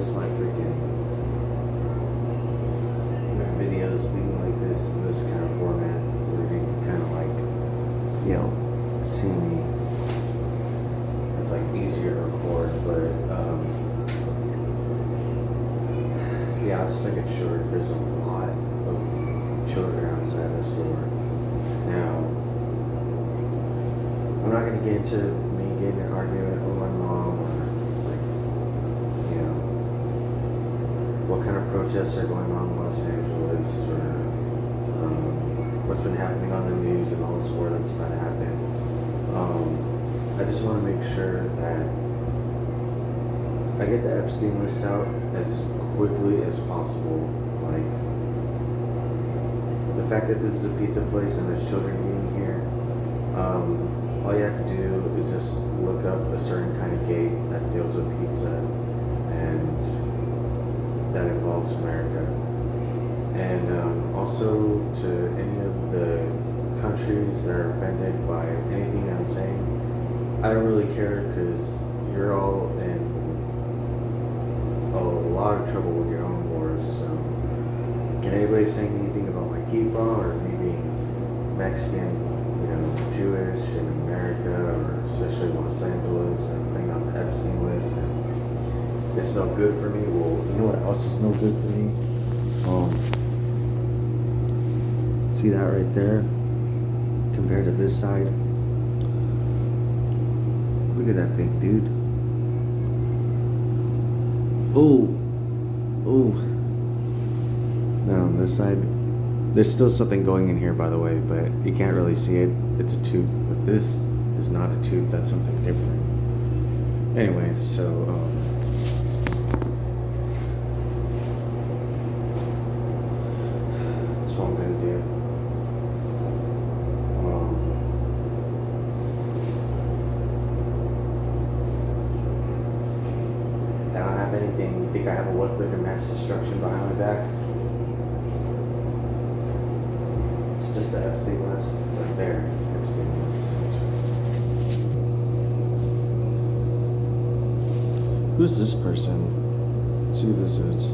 miss my freaking videos being like this kind of format where you can kind of like, see me. It's like easier to record, but yeah, I'll just make it short. There's a lot of children outside the store. Now, I'm not gonna get into me getting an argument with my mom or like, what kind of protests are going on in Los Angeles or what's been happening on the news and all this war that's about to happen. I just want to make sure that I get the Esptein list out as quickly as possible. Like, the fact that this is a pizza place and there's children eating here, all you have to do is just look up a certain kind of gate that deals with pizza and that involves America. And also to any of the countries that are offended by anything I'm saying, I don't really care because you're all in a lot of trouble with your own wars. So, can anybody saying anything about my kippah or me being Mexican, Jewish in America, or especially Los Angeles, and putting on the Esptein list, and it's no good for me? Well, you know what else is no good for me? See that right there? Compared to this side? Look at that big dude. Oh. Now on this side, there's still something going in here, by the way, but you can't really see it. It's a tube, but this is not a tube. That's something different. Anyway, so that's what I'm gonna do. I don't have anything. You think I have a weapon of mass destruction behind my back? It's just the Esptein list. It's like there. Esptein list. Who's this person? Let's see who this is.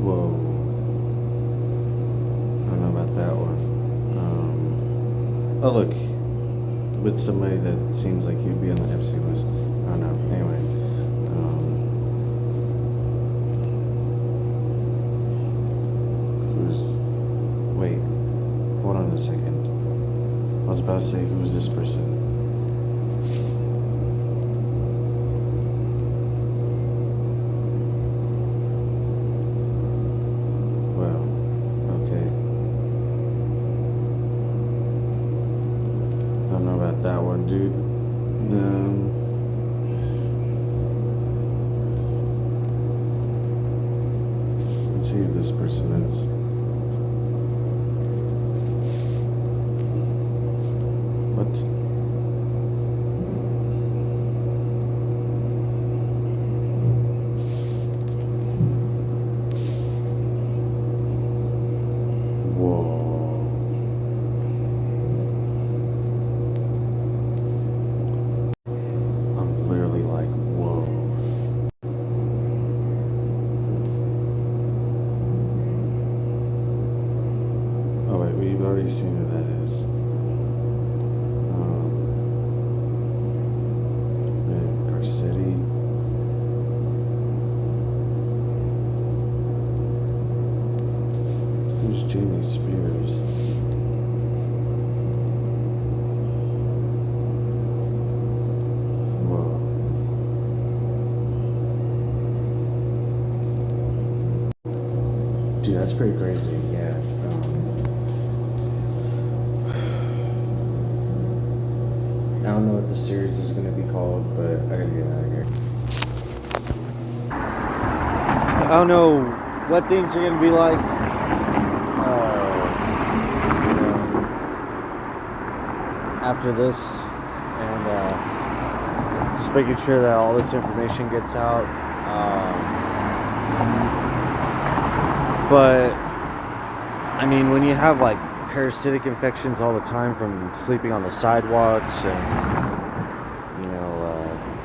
Whoa. I don't know about that one. Oh look, with somebody that seems like he'd be on the Esptein list. I don't know. Anyway, wait, hold on a second. I was about to say, who's this person? Well, okay. I don't know about that one, dude. Let's see who this person is. What? We've already seen who that is. City. Who's Jamie Spears? Whoa. Dude, that's pretty crazy. Yeah. I don't know what the series is going to be called, but I gotta get out of here. I don't know what things are going to be like. After this, and just making sure that all this information gets out. But I mean, when you have like parasitic infections all the time from sleeping on the sidewalks, and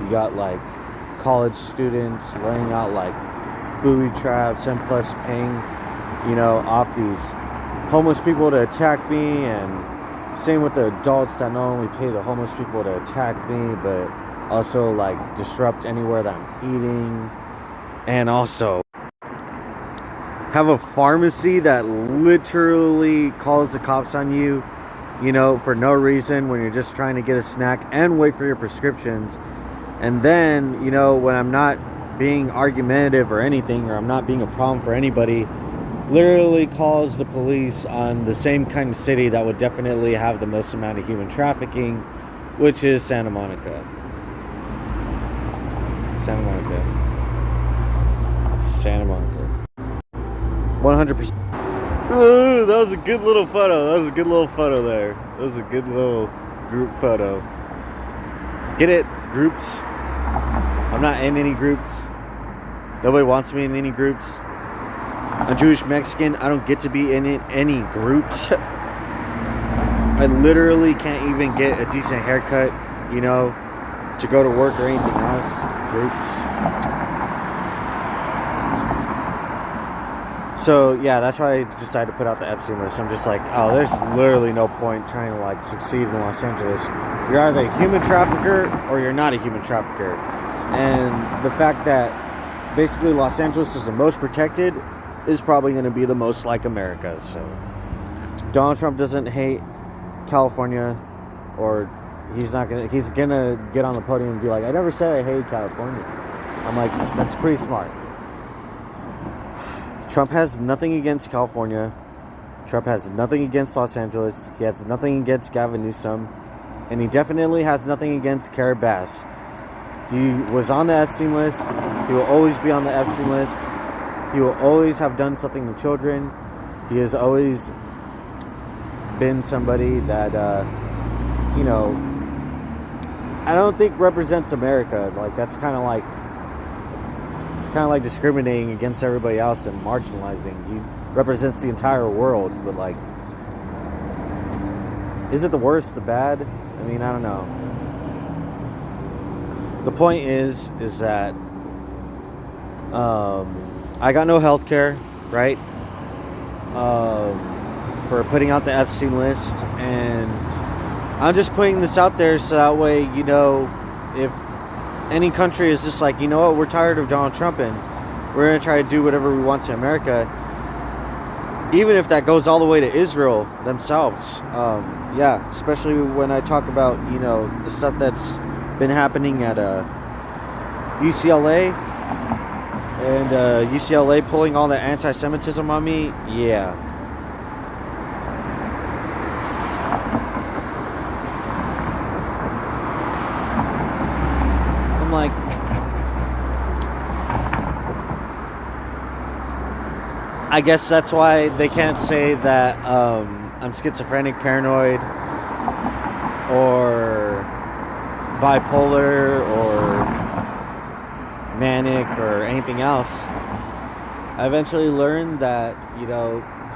you got like college students laying out like booby traps and plus paying off these homeless people to attack me, and same with the adults that not only pay the homeless people to attack me but also like disrupt anywhere that I'm eating, and also have a pharmacy that literally calls the cops on you, for no reason when you're just trying to get a snack and wait for your prescriptions. And then, when I'm not being argumentative or anything, or I'm not being a problem for anybody, literally calls the police on the same kind of city that would definitely have the most amount of human trafficking, which is Santa Monica. Santa Monica. 100%. Ooh, that was a good little photo. There. That was a good little group photo. Get it, groups? I'm not in any groups. Nobody wants me in any groups. I'm Jewish Mexican. I don't get to be in any groups. I literally can't even get a decent haircut, to go to work or anything else. Groups. So yeah, that's why I decided to put out the Esptein list. I'm just like, oh, there's literally no point trying to like succeed in Los Angeles. You're either a human trafficker or you're not a human trafficker. And the fact that basically Los Angeles is the most protected is probably going to be the most like America. So Donald Trump doesn't hate California, or he's gonna get on the podium and be like, I never said I hate California. I'm like, that's pretty smart. Trump has nothing against California. Trump has nothing against Los Angeles. He has nothing against Gavin Newsom. And he definitely has nothing against Kara Bass. He was on the Esptein list. He will always be on the Esptein list. He will always have done something to children. He has always been somebody that, I don't think represents America. Like, that's kind of like discriminating against everybody else and marginalizing. He represents the entire world, but like, is it the worst, the bad? I mean, I don't know. The point is that I got no health care, right? For putting out the Esptein list, and I'm just putting this out there so that way, if any country is just like, we're tired of Donald Trump and we're going to try to do whatever we want to America, even if that goes all the way to Israel themselves. Yeah, especially when I talk about, the stuff that's been happening at UCLA, and UCLA pulling all the anti-Semitism on me. Yeah. I'm like, I guess that's why they can't say that I'm schizophrenic, paranoid, or bipolar, or manic, or anything else. I eventually learned that,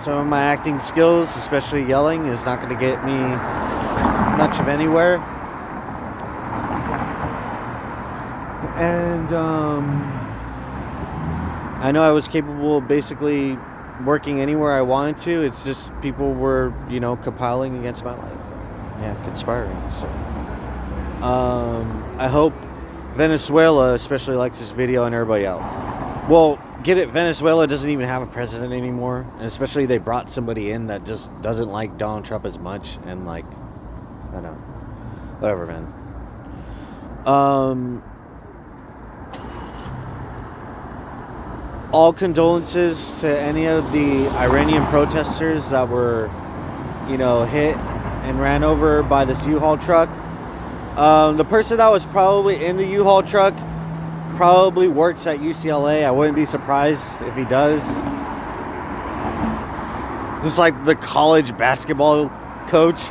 some of my acting skills, especially yelling, is not going to get me much of anywhere. And I know I was capable of basically working anywhere I wanted to. It's just people were, compiling against my life. Yeah, conspiring. So I hope Venezuela especially likes this video, and everybody else. Well, get it, Venezuela doesn't even have a president anymore. And especially they brought somebody in that just doesn't like Donald Trump as much. And like, I don't know. Whatever, man. All condolences to any of the Iranian protesters that were, hit and ran over by this U-Haul truck. The person that was probably in the U-Haul truck probably works at UCLA. I wouldn't be surprised if he does. Just like the college basketball coach.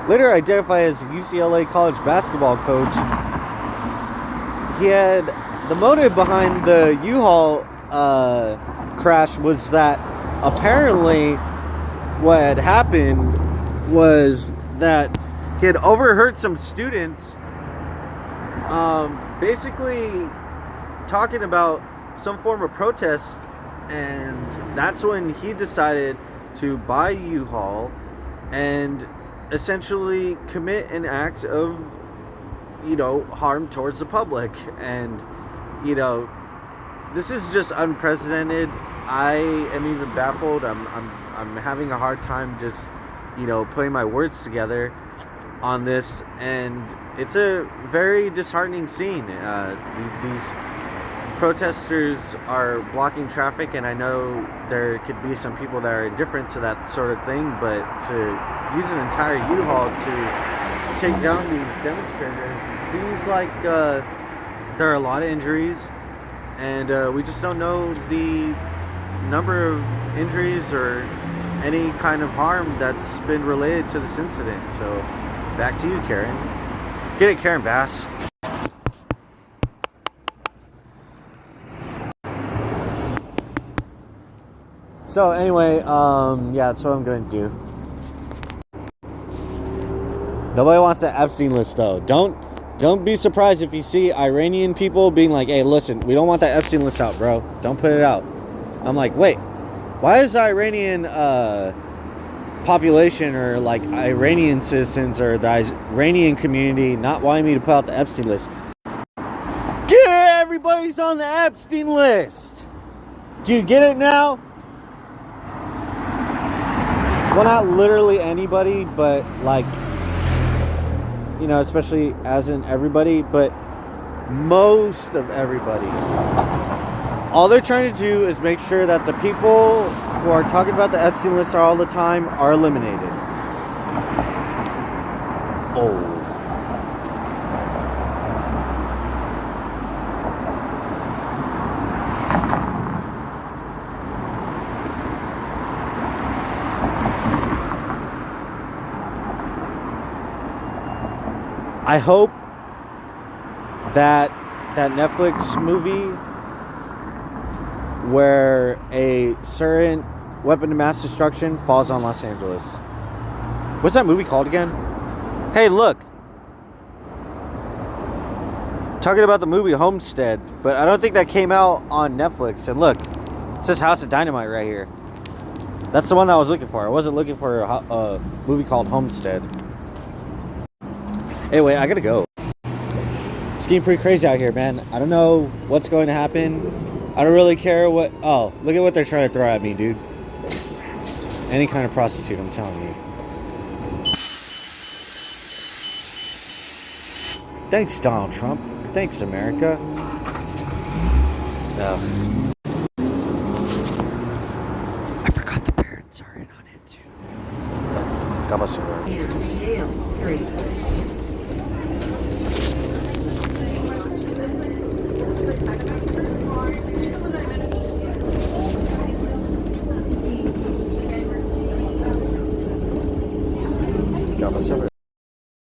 Later identified as UCLA college basketball coach. He had... The motive behind the U-Haul crash was that apparently what had happened was that he had overheard some students basically talking about some form of protest, and that's when he decided to buy a U-Haul and essentially commit an act of, harm towards the public. And, this is just unprecedented. I am even baffled. I'm having a hard time just, putting my words together on this, and it's a very disheartening scene. These protesters are blocking traffic, and I know there could be some people that are indifferent to that sort of thing, but to use an entire U-Haul to take down these demonstrators, it seems like there are a lot of injuries, and we just don't know the number of injuries or any kind of harm that's been related to this incident. So back to you, Karen. Get it, Karen Bass. So anyway, yeah, that's what I'm going to do. Nobody wants that Epstein list, though. Don't be surprised if you see Iranian people being like, hey, listen, we don't want that Epstein list out, bro. Don't put it out. I'm like, wait, why is the Iranian population, or like Iranian citizens or the Iranian community, not wanting me to put out the Epstein list? Everybody's on the Epstein list. Do you get it now? Well, not literally anybody, but like, especially as in everybody, but most of everybody. All they're trying to do is make sure that the people who are talking about the Epstein list all the time are eliminated. Old. I hope that Netflix movie where a certain weapon of mass destruction falls on Los Angeles. What's that movie called again? Hey, look. Talking about the movie Homestead, but I don't think that came out on Netflix. And look, it says House of Dynamite right here. That's the one that I was looking for. I wasn't looking for a movie called Homestead. Anyway, I gotta go. It's getting pretty crazy out here, man. I don't know what's going to happen. I don't really care what... Oh, look at what they're trying to throw at me, dude. Any kind of prostitute, I'm telling you. Thanks, Donald Trump. Thanks, America. I forgot the parents are in on it, too. God bless you.